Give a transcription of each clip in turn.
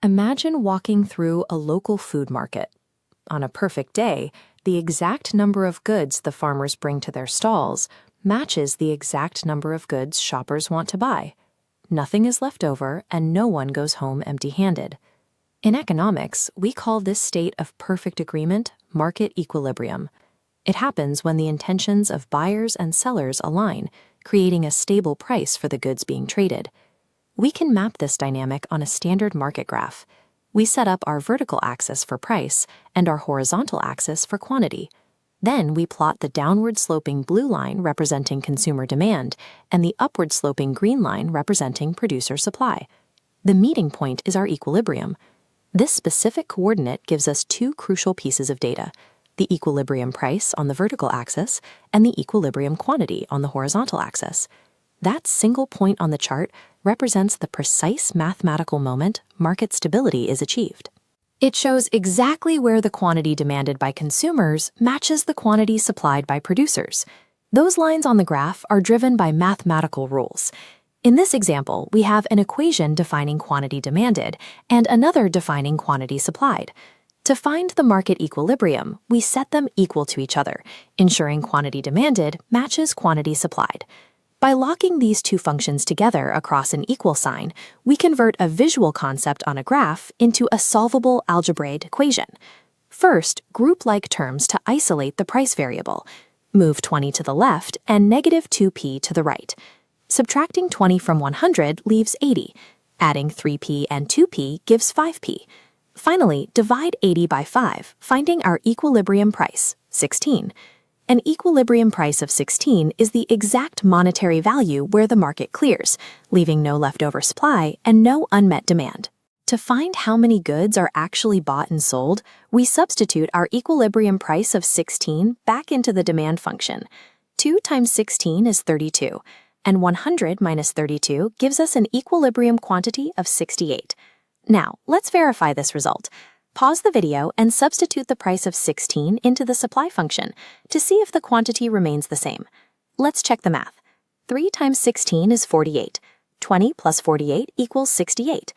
Imagine walking through a local food market. On a perfect day, the exact number of goods the farmers bring to their stalls matches the exact number of goods shoppers want to buy. Nothing is left over and no one goes home empty-handed. In economics, we call this state of perfect agreement market equilibrium. It happens when the intentions of buyers and sellers align, creating a stable price for the goods being traded. We can map this dynamic on a standard market graph. We set up our vertical axis for price and our horizontal axis for quantity. Then we plot the downward-sloping blue line representing consumer demand and the upward-sloping green line representing producer supply. The meeting point is our equilibrium. This specific coordinate gives us two crucial pieces of data: the equilibrium price on the vertical axis and the equilibrium quantity on the horizontal axis. That single point on the chart represents the precise mathematical moment market stability is achieved. It shows exactly where the quantity demanded by consumers matches the quantity supplied by producers. Those lines on the graph are driven by mathematical rules. In this example, we have an equation defining quantity demanded and another defining quantity supplied. To find the market equilibrium, we set them equal to each other, ensuring quantity demanded matches quantity supplied. By locking these two functions together across an equal sign, we convert a visual concept on a graph into a solvable algebraic equation. First, group like terms to isolate the price variable. Move 20 to the left and negative 2p to the right. Subtracting 20 from 100 leaves 80. Adding 3p and 2p gives 5p. Finally, divide 80 by 5, finding our equilibrium price, 16. An equilibrium price of 16 is the exact monetary value where the market clears, leaving no leftover supply and no unmet demand. To find how many goods are actually bought and sold, we substitute our equilibrium price of 16 back into the demand function. 2 times 16 is 32, and 100 minus 32 gives us an equilibrium quantity of 68. Now, let's verify this result. Pause the video and substitute the price of 16 into the supply function to see if the quantity remains the same. Let's check the math. 3 times 16 is 48. 20 plus 48 equals 68.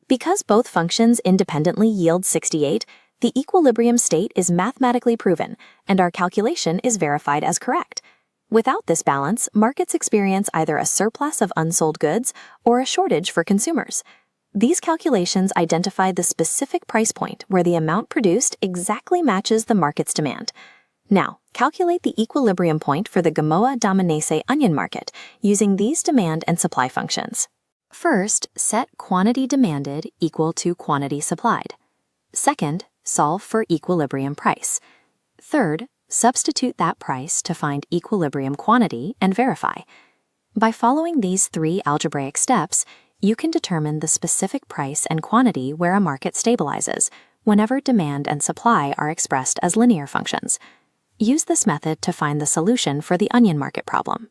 Because both functions independently yield 68, the equilibrium state is mathematically proven, and our calculation is verified as correct. Without this balance, markets experience either a surplus of unsold goods or a shortage for consumers. These calculations identify the specific price point where the amount produced exactly matches the market's demand. Now, calculate the equilibrium point for the Gamoa Damanese onion market using these demand and supply functions. First, set quantity demanded equal to quantity supplied. Second, solve for equilibrium price. Third, substitute that price to find equilibrium quantity and verify. By following these three algebraic steps, you can determine the specific price and quantity where a market stabilizes, whenever demand and supply are expressed as linear functions. Use this method to find the solution for the onion market problem.